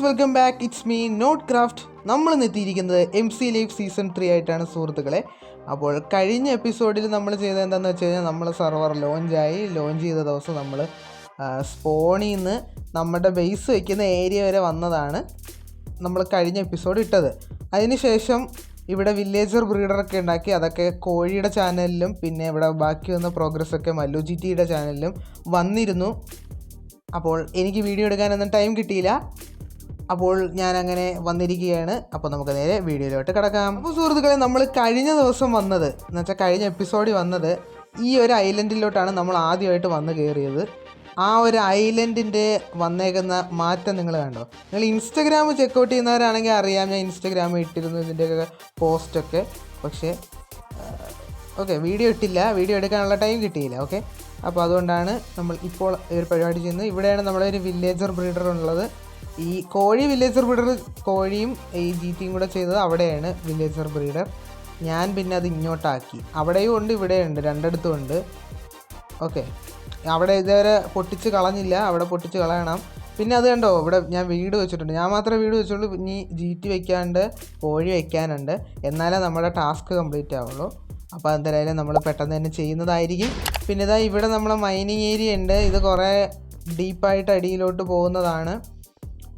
Guys welcome back, it's me not craft. നമ്മൾ എത്തിയിരിക്കുന്നത് MC life season 3 ആയിട്ടാണ് സുഹൃത്തുക്കളെ. അപ്പോൾ കഴിഞ്ഞ എപ്പിസോഡിൽ നമ്മൾ ചെയ്തത് എന്താണെന്ന് വെച്ച് കഴിഞ്ഞാൽ, നമ്മൾ സെർവർ ലോഞ്ച് ചെയ്ത ദിവസം നമ്മൾ സ്പോണിൽ നിന്ന് നമ്മുടെ ബേസ് വയ്ക്കുന്ന ഏരിയ വരെ വന്നതാണ് നമ്മൾ കഴിഞ്ഞ എപ്പിസോഡ് ഇട്ടത്. അതിനുശേഷം ഇവിടെ വില്ലേജർ ബ്രീഡറൊക്കെ ഉണ്ടാക്കി, അതൊക്കെ കോഴിയുടെ ചാനലിലും പിന്നെ ഇവിടെ ബാക്കി വന്ന പ്രോഗ്രസ്സൊക്കെ മല്ലു GTയുടെ ചാനലിലും വന്നിരുന്നു. അപ്പോൾ എനിക്ക് വീഡിയോ എടുക്കാനൊന്നും ടൈം കിട്ടിയില്ല. അപ്പോൾ ഞാൻ അങ്ങനെ വന്നിരിക്കുകയാണ്. അപ്പോൾ നമുക്ക് നേരെ വീഡിയോയിലോട്ട് കിടക്കാം. അപ്പോൾ സുഹൃത്തുക്കളെ, നമ്മൾ കഴിഞ്ഞ ദിവസം വന്നത് എന്ന് വെച്ചാൽ കഴിഞ്ഞ എപ്പിസോഡിൽ വന്നത് ഈ ഒരു ഐലൻഡിലോട്ടാണ് നമ്മൾ ആദ്യമായിട്ട് വന്ന് കയറിയത്. ആ ഒരു ഐലൻഡിൻ്റെ വന്നേക്കുന്ന മാറ്റം നിങ്ങൾ കണ്ടോ? നിങ്ങൾ ഇൻസ്റ്റഗ്രാം ചെക്കൗട്ട് ചെയ്യുന്നവരാണെങ്കിൽ അറിയാം, ഞാൻ ഇൻസ്റ്റഗ്രാമിൽ ഇട്ടിരുന്നു ഇതിൻ്റെയൊക്കെ പോസ്റ്റൊക്കെ. പക്ഷേ വീഡിയോ ഇട്ടില്ല, വീഡിയോ എടുക്കാനുള്ള ടൈം കിട്ടിയില്ല. അപ്പോൾ അതുകൊണ്ടാണ് നമ്മൾ ഇപ്പോൾ ഒരു പരിപാടി ചെയ്യുന്നത്. ഇവിടെയാണ് നമ്മുടെ ഒരു വില്ലേജർ ബ്രീഡർ ഉള്ളത്. ഈ കോഴി വില്ലേജർ ബ്രീഡർ, കോഴിയും ഈ GTയും കൂടെ ചെയ്തത് അവിടെയാണ് വില്ലേജർ ബ്രീഡർ. ഞാൻ പിന്നെ അത് ഇങ്ങോട്ടാക്കി. അവിടെയും ഉണ്ട്, ഇവിടെയുണ്ട്, രണ്ടിടത്തും ഉണ്ട്. അവിടെ ഇതുവരെ പൊട്ടിച്ച് കളഞ്ഞില്ല, അവിടെ പൊട്ടിച്ച് കളയണം. പിന്നെ അത് കണ്ടോ, ഇവിടെ ഞാൻ വീട് വെച്ചിട്ടുണ്ട്. ഞാൻ മാത്രമേ വീട് വെച്ചുള്ളൂ. ഇനി GT വയ്ക്കാണ്ട് കോഴി വയ്ക്കാനുണ്ട്, എന്നാലേ നമ്മുടെ ടാസ്ക് കംപ്ലീറ്റ് ആവുള്ളൂ. അപ്പോൾ എന്തായാലും നമ്മൾ പെട്ടെന്ന് തന്നെ ചെയ്യുന്നതായിരിക്കും. പിന്നെ ഇതാ ഇവിടെ നമ്മളെ മൈനിങ് ഏരിയ ഉണ്ട്. ഇത് കുറേ ഡീപ്പായിട്ട് അടിയിലോട്ട് പോകുന്നതാണ്.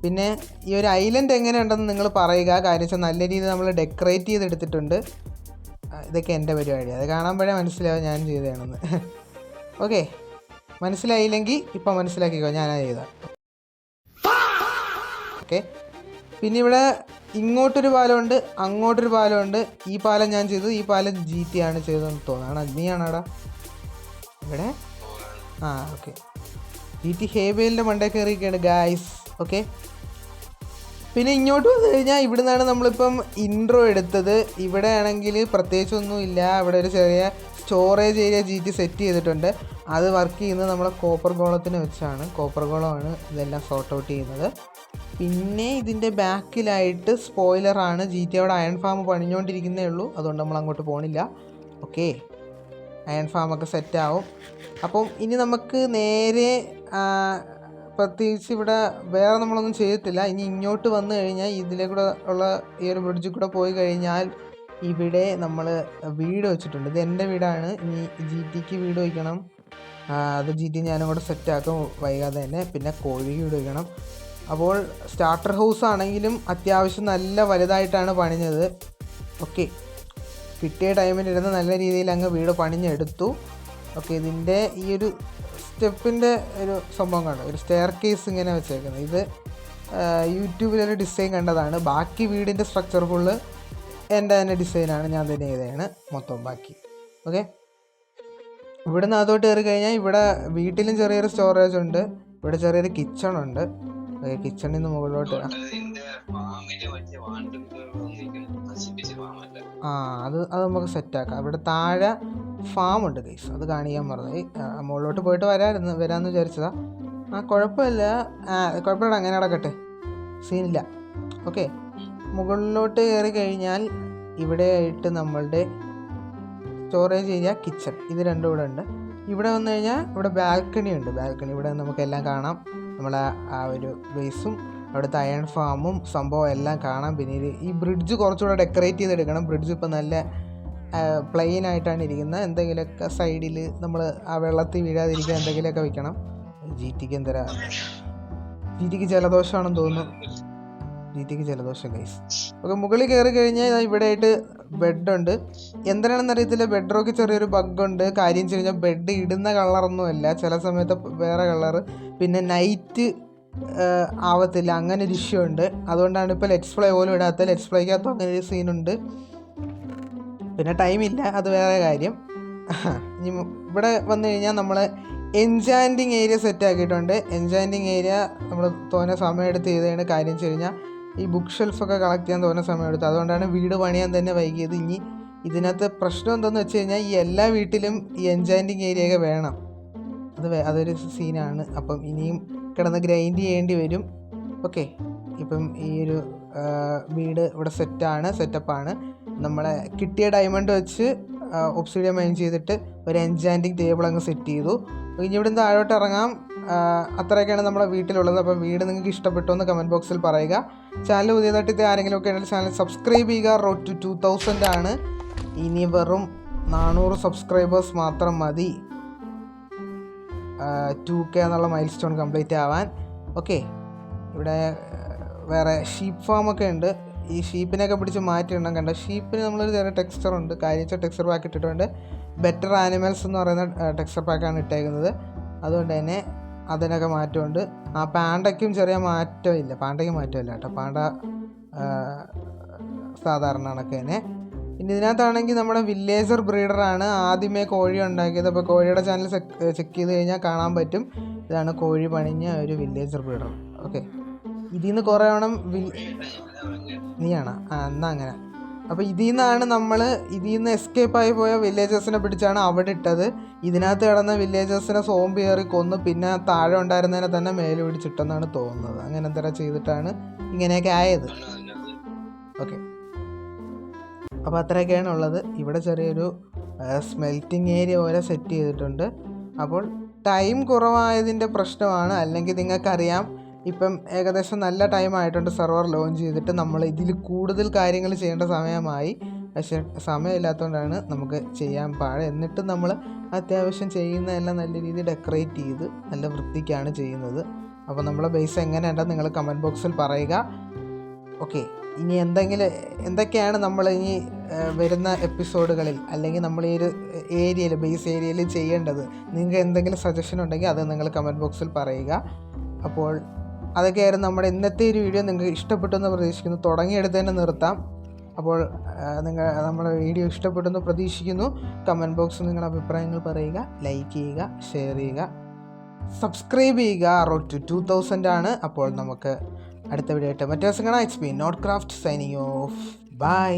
പിന്നെ ഈ ഒരു ഐലൻഡ് എങ്ങനെയുണ്ടെന്ന് നിങ്ങൾ പറയുക. കാര്യം വെച്ചാൽ നല്ല രീതിയിൽ നമ്മൾ ഡെക്കറേറ്റ് ചെയ്തെടുത്തിട്ടുണ്ട്. ഇതൊക്കെ എൻ്റെ പരിപാടി, അത് കാണുമ്പോഴേ മനസ്സിലാവും ഞാൻ ചെയ്തതാണെന്ന്. മനസ്സിലായില്ലെങ്കിൽ ഇപ്പം മനസ്സിലാക്കിക്കോ, ഞാനാ ചെയ്ത. പിന്നെ ഇവിടെ ഇങ്ങോട്ടൊരു പാലമുണ്ട്, അങ്ങോട്ടൊരു പാലമുണ്ട്. ഈ പാലം ഞാൻ ചെയ്തു, ഈ പാലം GT ആണ് ചെയ്തതെന്ന് തോന്നുന്നു. നീയാണോടാ ഇവിടെ? GT ഹേബേലിൻ്റെ മണ്ടേ കയറിയൊക്കെയാണ് ഗായ്സ്. പിന്നെ ഇങ്ങോട്ട് വന്നു കഴിഞ്ഞാൽ ഇവിടെ നിന്നാണ് നമ്മളിപ്പം ഇൻട്രോ എടുത്തത്. ഇവിടെ ആണെങ്കിൽ പ്രത്യേകിച്ചൊന്നുമില്ല. ഇവിടെ ഒരു ചെറിയ സ്റ്റോറേജ് ഏരിയ GT സെറ്റ് ചെയ്തിട്ടുണ്ട്. അത് വർക്ക് ചെയ്യുന്നത് നമ്മളെ കോപ്പർ ഗോളത്തിന് വെച്ചാണ്. കോപ്പർ ഗോളമാണ് ഇതെല്ലാം സോർട്ട് ഔട്ട് ചെയ്യുന്നത്. പിന്നെ ഇതിൻ്റെ ബാക്കിലായിട്ട് സ്പോയിലറാണ്. GT അവിടെ അയൺ ഫാം പണിഞ്ഞുകൊണ്ടിരിക്കുന്നേ ഉള്ളൂ, അതുകൊണ്ട് നമ്മൾ അങ്ങോട്ട് പോകണില്ല. അയൺ ഫാമൊക്കെ സെറ്റാവും. അപ്പം ഇനി നമുക്ക് നേരെ പ്രത്യേകിച്ച് ഇവിടെ വേറെ നമ്മളൊന്നും ചെയ്തിട്ടില്ല. ഇനി ഇങ്ങോട്ട് വന്നു കഴിഞ്ഞാൽ ഇതിലെ കൂടെ ഉള്ള ഈ ഒരു ബ്രിഡ്ജിൽ കൂടെ പോയി കഴിഞ്ഞാൽ ഇവിടെ നമ്മൾ വീട് വെച്ചിട്ടുണ്ട്. ഇത് എൻ്റെ വീടാണ്. ഇനി GTക്ക് വീട് വയ്ക്കണം. അത് GT ഞാനും കൂടെ സെറ്റാക്കും വൈകാതെ തന്നെ. പിന്നെ കോഴിക്ക് വീട് വയ്ക്കണം. അപ്പോൾ സ്റ്റാർട്ടർ ഹൗസ് ആണെങ്കിലും അത്യാവശ്യം നല്ല വലുതായിട്ടാണ് പണിഞ്ഞത്. കിട്ടിയ ടൈമിലിരുന്ന് നല്ല രീതിയിൽ അങ്ങ് വീട് പണിഞ്ഞെടുത്തു. ഇതിൻ്റെ ഈ ഒരു സ്റ്റെപ്പിൻ്റെ ഒരു സംഭവം കണ്ടു, ഒരു സ്റ്റെയർ കേസ് ഇങ്ങനെ വെച്ചേക്കുന്നത്. ഇത് യൂട്യൂബിലൊരു ഡിസൈൻ കണ്ടതാണ്. ബാക്കി വീടിൻ്റെ സ്ട്രക്ചർ ഫുള്ള് എൻ്റെ തന്നെ ഡിസൈനാണ്, ഞാൻ തന്നെ ചെയ്തതാണ് മൊത്തം ബാക്കി. ഇവിടെ നിന്ന് അതോട്ട് കയറി കഴിഞ്ഞാൽ ഇവിടെ വീട്ടിലും ചെറിയൊരു സ്റ്റോറേജ് ഉണ്ട്. ഇവിടെ ചെറിയൊരു കിച്ചണുണ്ട്. കിച്ചണിൽ നിന്ന് മുകളിലോട്ട് അത് നമുക്ക് സെറ്റാക്കാം. ഇവിടെ താഴെ ഫാമുണ്ട് ഗൈസ്, അത് കാണിക്കാൻ പറഞ്ഞത്. മുകളിലോട്ട് പോയിട്ട് വരാമെന്ന് വിചാരിച്ചതാ. കുഴപ്പമില്ല, അങ്ങനെ അടക്കട്ടെ, സീനില്ല. മുകളിലോട്ട് കയറി കഴിഞ്ഞാൽ ഇവിടെ ആയിട്ട് നമ്മളുടെ സ്റ്റോറേജ് ഏരിയ, കിച്ചൺ, ഇത് രണ്ടും ഇവിടെ ഉണ്ട്. ഇവിടെ വന്നു കഴിഞ്ഞാൽ ഇവിടെ ബാൽക്കണി ഉണ്ട്. ഇവിടെ നമുക്കെല്ലാം കാണാം. നമ്മളെ ആ ഒരു ബേസും അവിടുത്തെ അയൺ ഫാമും സംഭവം എല്ലാം കാണാം. പിന്നെ ഈ ബ്രിഡ്ജ് കുറച്ചുകൂടെ ഡെക്കറേറ്റ് ചെയ്തെടുക്കണം. ബ്രിഡ്ജ് ഇപ്പം നല്ല പ്ലെയിൻ ആയിട്ടാണ് ഇരിക്കുന്നത്. എന്തെങ്കിലുമൊക്കെ സൈഡിൽ നമ്മൾ ആ വെള്ളത്തിൽ വീഴാതിരിക്കാൻ എന്തെങ്കിലുമൊക്കെ വെക്കണം. GTക്ക് ജലദോഷമാണെന്ന് തോന്നുന്നു. GTക്ക് ജലദോഷം ഗൈസ്. മുകളിൽ കയറി കഴിഞ്ഞാൽ ഇവിടെ ആയിട്ട് ബെഡുണ്ട്. എന്തിനാണെന്ന് അറിയത്തില്ല, ബെഡ്റോക്ക് ചെറിയൊരു ബഗ്ഗുണ്ട്. കാര്യം വെച്ച് കഴിഞ്ഞാൽ ബെഡ് ഇടുന്ന കളറൊന്നുമല്ല, ചില സമയത്ത് വേറെ കളറ്, പിന്നെ നൈറ്റ് ആവത്തില്ല, അങ്ങനെ ഒരു ഇഷ്യൂ ഉണ്ട്. അതുകൊണ്ടാണ് ഇപ്പോൾ ലെറ്റ്സ് പ്ലേ പോലും ഇടാത്തത്. ലെറ്റ്സ് പ്ലേക്കകത്തും അങ്ങനെ ഒരു സീനുണ്ട്. പിന്നെ ടൈമില്ല, അത് വേറെ കാര്യം. ഇനി ഇവിടെ വന്നു കഴിഞ്ഞാൽ നമ്മൾ എൻചാൻറ്റിങ് ഏരിയ സെറ്റ് ആക്കിയിട്ടുണ്ട്. എൻചാൻറ്റിങ് ഏരിയ നമ്മൾ തോന്നെ സമയം എടുത്ത് ചെയ്തതാണ്. കാര്യം വെച്ച് കഴിഞ്ഞാൽ ഈ ബുക്ക് ഷെൽഫൊക്കെ കളക്ട് ചെയ്യാൻ തോന്നെ സമയം എടുത്തു. അതുകൊണ്ടാണ് വീട് പണിയാൻ തന്നെ വൈകിയത്. ഇനി ഇതിനകത്ത് പ്രശ്നം എന്താണെന്ന് വെച്ച് കഴിഞ്ഞാൽ ഈ എല്ലാ വീട്ടിലും ഈ എൻചാൻറ്റിങ് ഏരിയയൊക്കെ വേണം. അതൊരു സീനാണ്. അപ്പം ഇനിയും കിടന്ന് ഗ്രൈൻഡ് ചെയ്യേണ്ടി വരും. ഇപ്പം ഈ ഒരു വീട് ഇവിടെ സെറ്റപ്പാണ്. നമ്മളെ കിട്ടിയ ഡയമണ്ട് വെച്ച് ഒബ്സിഡിയൻ മൈൻ ചെയ്തിട്ട് ഒരു എൻചാൻറ്റിങ് ടേബിൾ അങ്ങ് സെറ്റ് ചെയ്തു. ഇനി ഇവിടുന്ന് താഴോട്ട് ഇറങ്ങാം. അത്രയൊക്കെയാണ് നമ്മുടെ വീട്ടിലുള്ളത്. അപ്പോൾ വീട് നിങ്ങൾക്ക് ഇഷ്ടപ്പെട്ടു എന്ന് കമൻറ്റ് ബോക്സിൽ പറയുക. ചാനൽ പുതിയതായിട്ട് ആരെങ്കിലും ഒക്കെ ഉണ്ടെങ്കിൽ ചാനൽ സബ്സ്ക്രൈബ് ചെയ്യുക. റോഡ് ടു 2000 ആണ്. ഇനി വെറും 400 സബ്സ്ക്രൈബേഴ്സ് മാത്രം മതി 2K എന്നുള്ള മൈൽ സ്റ്റോൺ കംപ്ലീറ്റ് ആവാൻ. ഓക്കെ, ഇവിടെ വേറെ ഷീപ്പ് ഫാമൊക്കെ ഉണ്ട്. ഈ ഷീപ്പിനെയൊക്കെ പിടിച്ച് മാറ്റിയിടണം. കണ്ട ഷീപ്പിന് നമ്മളൊരു ചെറിയ ടെക്സ്ചറുണ്ട്, കാര്യച്ച ടെക്സ്ചർ പാക്ക് ഇട്ടിട്ടുണ്ട്. ബെറ്റർ ആനിമൽസ് എന്ന് പറയുന്ന ടെക്സ്ചർ പാക്കാണ് ഇട്ടേക്കുന്നത്. അതുകൊണ്ട് തന്നെ അതിനൊക്കെ മാറ്റമുണ്ട്. ആ പാണ്ടയ്ക്കും ചെറിയ മാറ്റമില്ല, പാണ്ടയ്ക്ക് മാറ്റമില്ല കേട്ടോ. പാണ്ട സാധാരണ കണക്ക് തന്നെ. പിന്നെ ഇതിനകത്താണെങ്കിൽ നമ്മുടെ വില്ലേജർ ബ്രീഡറാണ് ആദ്യമേ കോഴി ഉണ്ടാക്കിയത്. അപ്പോൾ കോഴിയുടെ ചാനൽ ചെക്ക് ചെയ്ത് കഴിഞ്ഞാൽ കാണാൻ പറ്റും. ഇതാണ് കോഴി പണിഞ്ഞ ഒരു വില്ലേജർ ബ്രീഡർ. ഓക്കെ, ഇതിൽ നിന്ന് കുറേ എണ്ണം നീയാണ് എന്നാ അങ്ങനെ. അപ്പോൾ ഇതിൽ നിന്ന് എസ്കേപ്പായി പോയ വില്ലേജേഴ്സിനെ പിടിച്ചാണ് അവിടെ ഇട്ടത്. ഇതിനകത്ത് കിടന്ന വില്ലേജേഴ്സിനെ സോംബി കയറി കൊന്ന് പിന്നെ താഴെ ഉണ്ടായിരുന്നതിനെ തന്നെ മേലെ പിടിച്ചിട്ടെന്നാണ് തോന്നുന്നത്. അങ്ങനെ എന്തെങ്കിലും ചെയ്തിട്ടാണ് ഇങ്ങനെയൊക്കെ ആയത്. ഓക്കെ, അപ്പോൾ അത്രയൊക്കെയാണ് ഉള്ളത്. ഇവിടെ ചെറിയൊരു സ്മെൽറ്റിംഗ് ഏരിയ പോലെ സെറ്റ് ചെയ്തിട്ടുണ്ട്. അപ്പോൾ ടൈം കുറവായതിൻ്റെ പ്രശ്നമാണ്. അല്ലെങ്കിൽ നിങ്ങൾക്കറിയാം, ഇപ്പം ഏകദേശം നല്ല ടൈം ആയിട്ടുണ്ട് സെർവർ ലോഞ്ച് ചെയ്തിട്ട്. നമ്മൾ ഇതിൽ കൂടുതൽ കാര്യങ്ങൾ ചെയ്യേണ്ട സമയമായി. പക്ഷേ സമയമില്ലാത്തതുകൊണ്ടാണ് നമുക്ക് ചെയ്യാൻ പാട്. എന്നിട്ടും നമ്മൾ അത്യാവശ്യം ചെയ്യുന്നതെല്ലാം നല്ല രീതിയിൽ ഡെക്കറേറ്റ് ചെയ്ത് നല്ല വൃത്തിക്കാണ് ചെയ്യുന്നത്. അപ്പോൾ നമ്മളെ ബേസ് എങ്ങനെയുണ്ടെന്ന് നിങ്ങൾ കമൻറ്റ് ബോക്സിൽ പറയുക. ഓക്കെ, ഇനി എന്തൊക്കെയാണ് നമ്മൾ ഇനി വരുന്ന എപ്പിസോഡുകളിൽ അല്ലെങ്കിൽ നമ്മൾ ഈ ഒരു ഏരിയയിൽ ബേസ് ഏരിയയിൽ ചെയ്യേണ്ടത്, നിങ്ങൾക്ക് എന്തെങ്കിലും സജഷൻ ഉണ്ടെങ്കിൽ അത് നിങ്ങൾ കമൻറ്റ് ബോക്സിൽ പറയുക. അപ്പോൾ അതൊക്കെയായിരുന്നു നമ്മുടെ ഇന്നത്തെ ഒരു വീഡിയോ. നിങ്ങൾക്ക് ഇഷ്ടപ്പെട്ടെന്ന് പ്രതീക്ഷിക്കുന്നു. തുടങ്ങിയെടുത്ത് തന്നെ നിർത്താം. അപ്പോൾ നമ്മുടെ വീഡിയോ ഇഷ്ടപ്പെട്ടെന്ന് പ്രതീക്ഷിക്കുന്നു. കമൻറ്റ് ബോക്സിൽ നിങ്ങളുടെ അഭിപ്രായങ്ങൾ പറയുക, ലൈക്ക് ചെയ്യുക, ഷെയർ ചെയ്യുക, സബ്സ്ക്രൈബ് ചെയ്യുക. റോഡ് ടു 2000 ആണ്. അപ്പോൾ നമുക്ക് അടുത്ത വീഡിയോ ആയിട്ട് മറ്റേ ദിവസം കാണാം. It's me not craft signing off. By.